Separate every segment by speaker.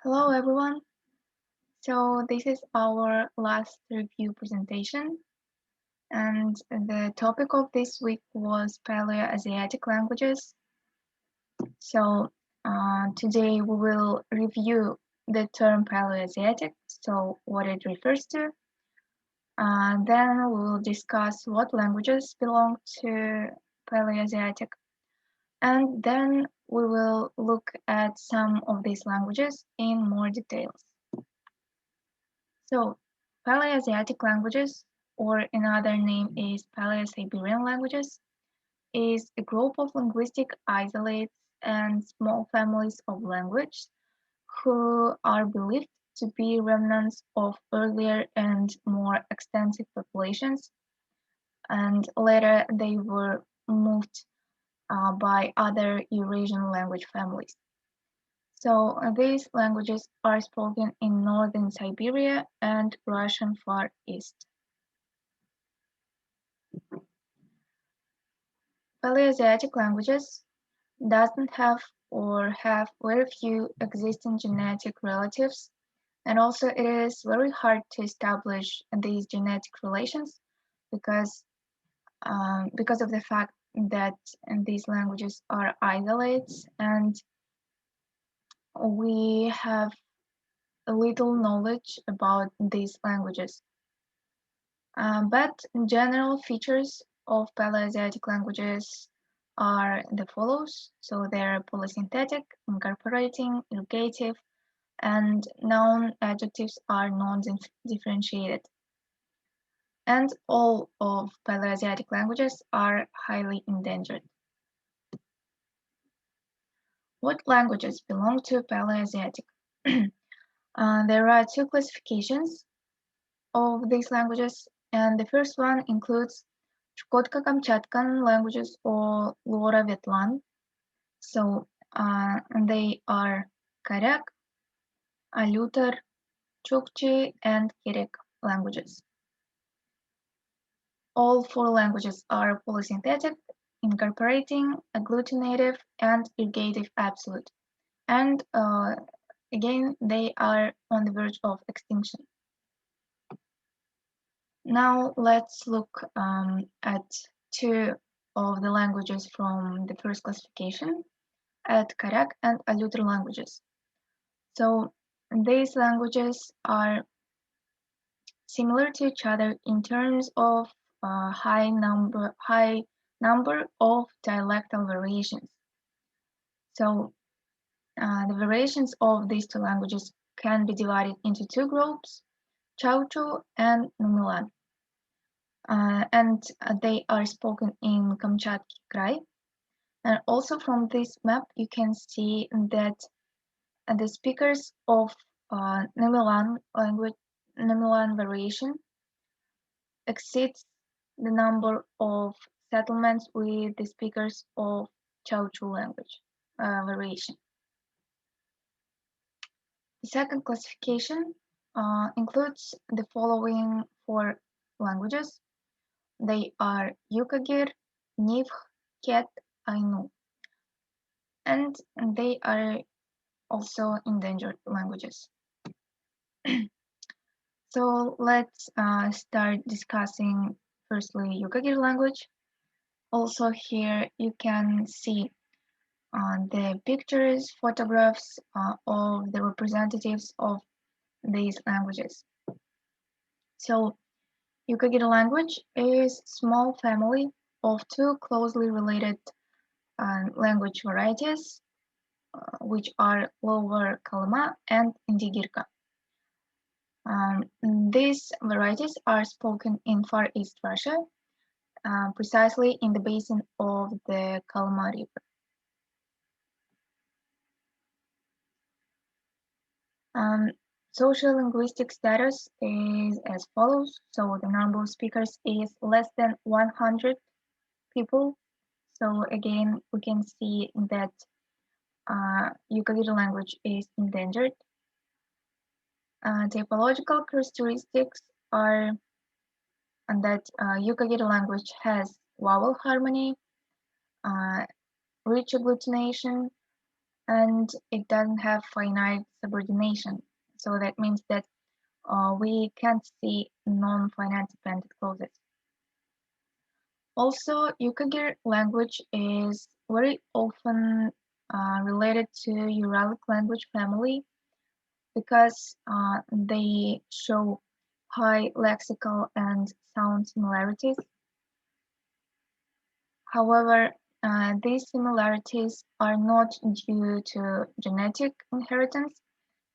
Speaker 1: Hello everyone. So this is our last review presentation, and the topic of this week was Paleoasiatic languages. So today we will review the term Paleoasiatic, so what it refers to. Then we will discuss what languages belong to Paleoasiatic, and then we will look at some of these languages in more details. So, Paleoasiatic languages, or another name is Paleo-Siberian languages, is a group of linguistic isolates and small families of language who are believed to be remnants of earlier and more extensive populations, and later they were moved by other Eurasian language families. So these languages are spoken in northern Siberia and Russian Far East. Paleoasiatic languages doesn't have or have very few existing genetic relatives, and also it is very hard to establish these genetic relations because of the fact that these languages are isolates and we have little knowledge about these languages. But general features of Paleoasiatic languages are the follows. So they're polysynthetic, incorporating, ergative, and noun adjectives are non-differentiated. And all of Paleoasiatic languages are highly endangered. What languages belong to Paleoasiatic? There are two classifications of these languages, and the first one includes Chukotko-Kamchatkan languages or Lora-Vetlan. So they are Karyak, Alutar, Chukchi, and Kirek languages. All four languages are polysynthetic, incorporating agglutinative and ergative absolute. And again, they are on the verge of extinction. Now let's look at two of the languages from the first classification, at Karyak and Alutar languages. So these languages are similar to each other in terms of high number of dialectal variations. So the variations of these two languages can be divided into two groups, Chauchu and Numilan. And they are spoken in Kamchatki Krai. And also from this map, you can see that the speakers of Numilan language, Numilan variation exceeds the number of settlements with the speakers of Chauchu language variation. The second classification includes the following four languages. They are Yukagir, Nivkh, Ket, Ainu, and they are also endangered languages. So let's start discussing firstly Yukagir language. Also here you can see the pictures, photographs of the representatives of these languages. So Yukagir language is a small family of two closely related language varieties, which are Lower Kalma and Indigirka. These varieties are spoken in Far East Russia, precisely in the basin of the Kalma River. Social linguistic status is as follows. So the number of speakers is less than 100 people. So again, we can see that Yukagir language is endangered. Typological characteristics are that Yukagir language has vowel harmony, rich agglutination, and it doesn't have finite subordination. So that means that we can't see non-finite dependent clauses. Also, Yukagir language is very often related to Uralic language family because they show high lexical and sound similarities. However, these similarities are not due to genetic inheritance,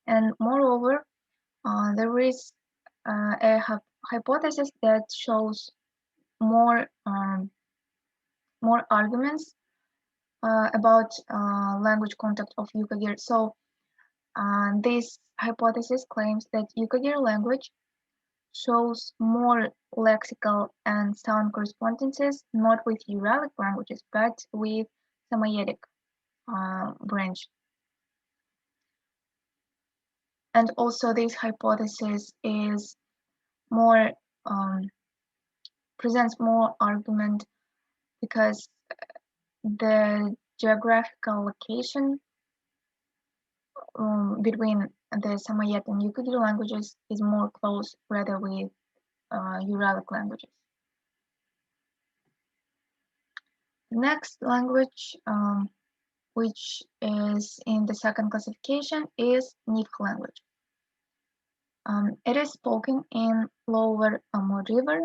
Speaker 1: and moreover, there is a hypothesis that shows more more arguments about language contact of Yukagir. So this hypothesis claims that Yukagir language shows more lexical and sound correspondences, not with Uralic languages, but with Samoyedic branch. And also this hypothesis is more presents more argument because the geographical location between the Samoyed and Yukagir languages is more close rather with Uralic languages. The next language, which is in the second classification, is Nivkh language. It is spoken in Lower Amur River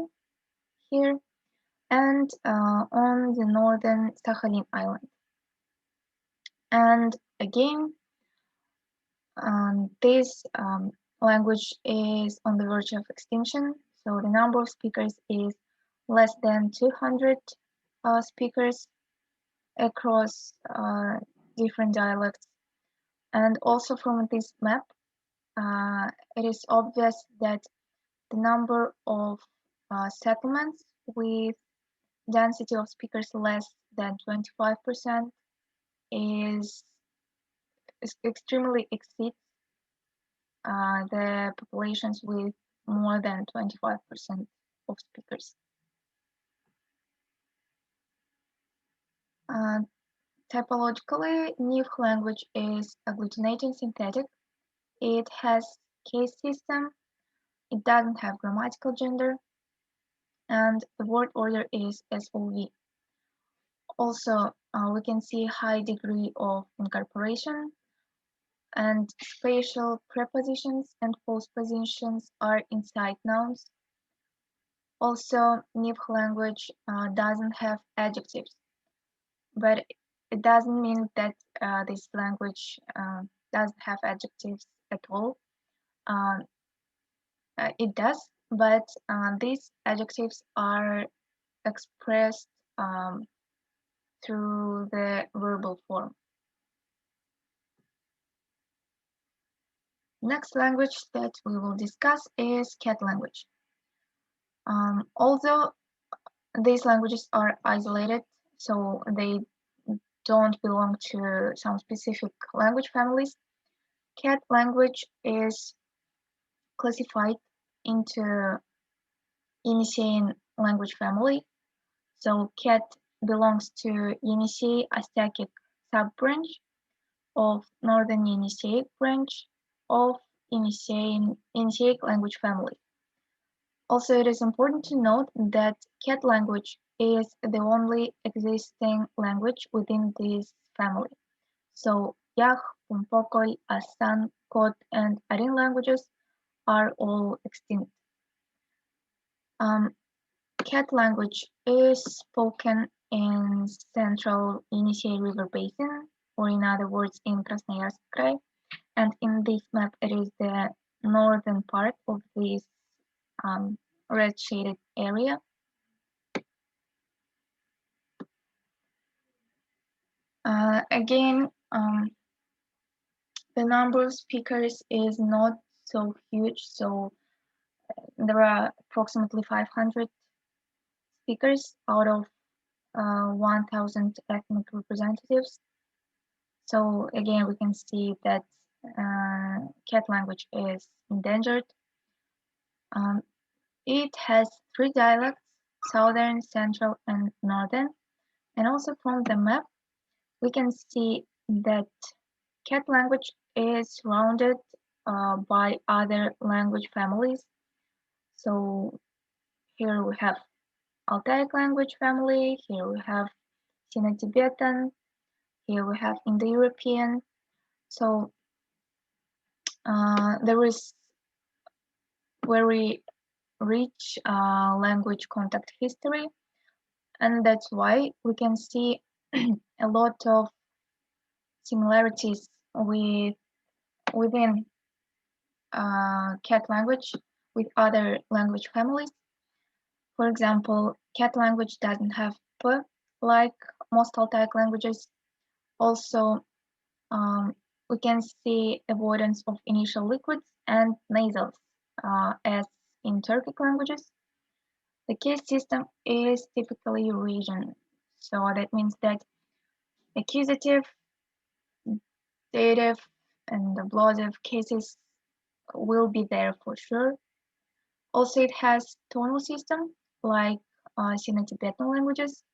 Speaker 1: here and on the northern Sakhalin Island. And again, this language is on the verge of extinction, so the number of speakers is less than 200 speakers across different dialects. And also from this map, it is obvious that the number of settlements with density of speakers less than 25% is extremely exceeds the populations with more than 25% of speakers. Typologically, Nivkh language is agglutinating synthetic. It has case system. It doesn't have grammatical gender, and the word order is SOV. Also, we can see high degree of incorporation, and spatial prepositions and postpositions are inside nouns. Also, Nivkh language doesn't have adjectives, but it doesn't mean that this language doesn't have adjectives at all. It does, but these adjectives are expressed through the verbal form. Next language that we will discuss is cat language. Although these languages are isolated, so they don't belong to some specific language families, cat language is classified into Yeniseian language family. So cat belongs to Yenisei Astyakic subbranch of Northern Yeniseic branch of Yeniseic language family. Also, it is important to note that cat language is the only existing language within this family. So Yach, Pumpokol, Asan, Kot, and Arin languages are all extinct. Cat language is spoken in central Yenisei River Basin, or in other words, in Krasnoyarsk Krai. And in this map, it is the northern part of this red shaded area. Again, the number of speakers is not so huge, so there are approximately 500 speakers out of 1,000 ethnic representatives. So again, we can see that cat language is endangered. It has 3 dialects, southern, central, and northern. And also from the map, we can see that cat language is surrounded by other language families. So here we have Altaic language family, here we have Sino-Tibetan, here we have Indo-European. So there is very rich language contact history, and that's why we can see a lot of similarities within cat language with other language families. For example, cat language doesn't have p like most Altaic languages. Also, we can see avoidance of initial liquids and nasals, as in Turkic languages. The case system is typically Eurasian, so that means that accusative, dative, and ablative cases will be there for sure. Also, it has tonal system like Sino-Tibetan languages.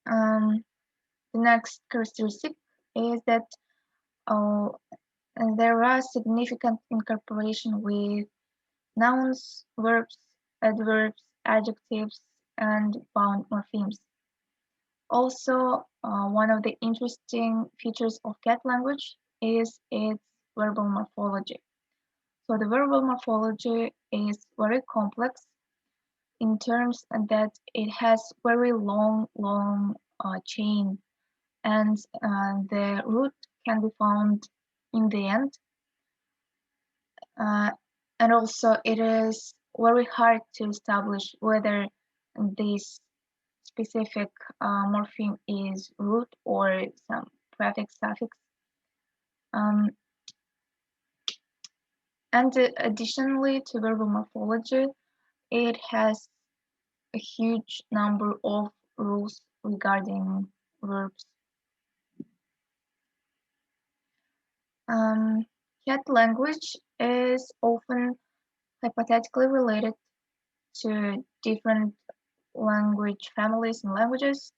Speaker 1: The next characteristic is that there are significant incorporation with nouns, verbs, adverbs, adjectives, and bound morphemes. Also, one of the interesting features of cat language is its verbal morphology. So the verbal morphology is very complex in terms that it has very long chain, and the root can be found in the end. And also it is very hard to establish whether this specific morpheme is root or some prefix suffix. And additionally to verbal morphology, it has a huge number of rules regarding verbs. Cat language is often hypothetically related to different language families and languages.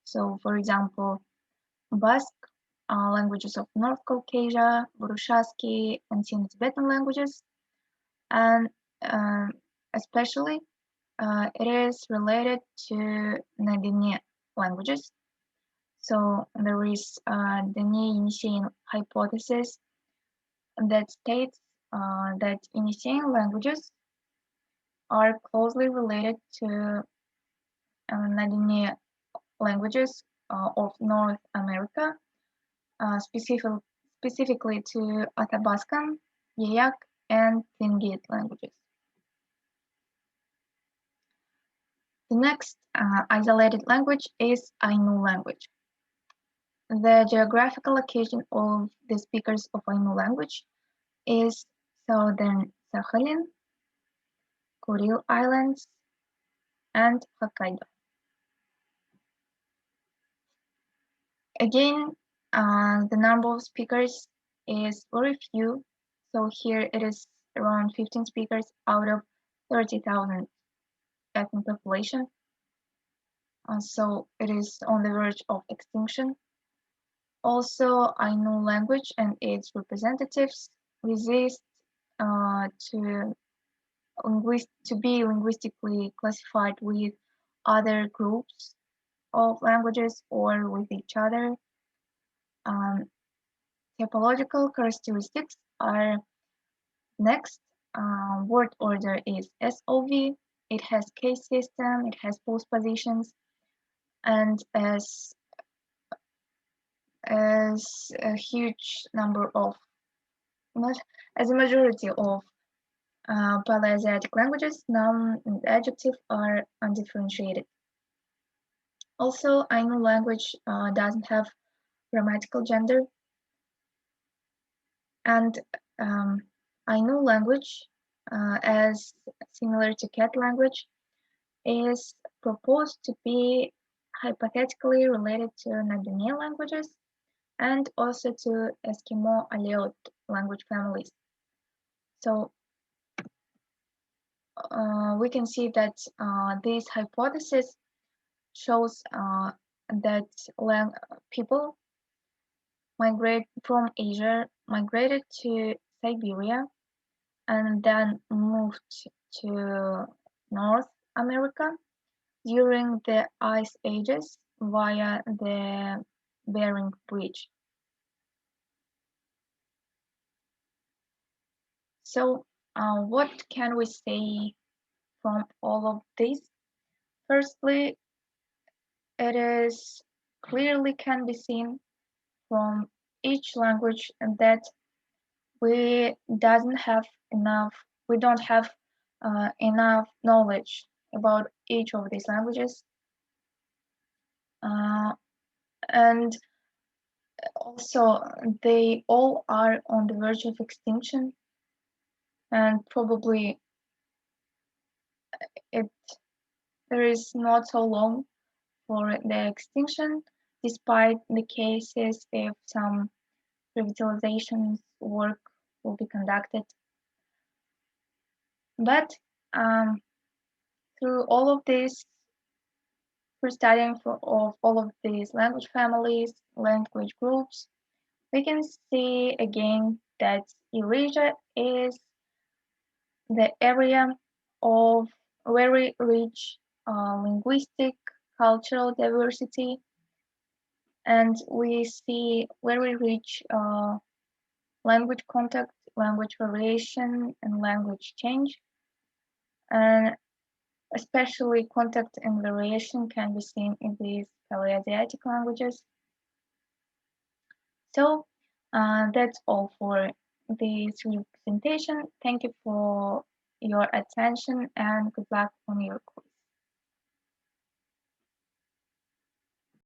Speaker 1: So, for example, Basque, languages of North Caucasia, Burushaski, and Sino-Tibetan languages, and especially it is related to Nadine languages. So there is the Yeniseian hypothesis that states that Yeniseian languages are closely related to Nadine languages of North America, specifically to Athabascan, Yayak, and Tlingit languages. The next isolated language is Ainu language. The geographical location of the speakers of Ainu language is southern Sakhalin, Kuril Islands, and Hokkaido. Again, the number of speakers is very few, so here it is around 15 speakers out of 30,000 ethnic population. So it is on the verge of extinction. Also, Ainu language and its representatives resist to be linguistically classified with other groups of languages or with each other. Typological characteristics are next. Word order is SOV. It has case system, it has postpositions, and as a huge number of, not as a majority of Paleoasiatic languages, noun and adjective are undifferentiated. Also, Ainu language doesn't have grammatical gender, and Ainu language, as similar to cat language, is proposed to be hypothetically related to Nadine languages and also to Eskimo Aleut language families. So we can see that this hypothesis shows that people migrated to Siberia and then moved to North America during the ice ages via the Bering Bridge. So, what can we say from all of this? Firstly, it is clearly can be seen from each language that we doesn't have enough we don't have enough knowledge about each of these languages, and also they all are on the verge of extinction, and probably it there is not so long for the extinction, despite the cases if some revitalization work will be conducted. But through all of this, through studying of all of these language families, language groups, we can see again that Eurasia is the area of very rich linguistic, cultural diversity, and we see very rich language contact, language variation, and language change. And especially contact and variation can be seen in these Paleoasiatic languages. So that's all for this presentation. Thank you for your attention and good luck on your course.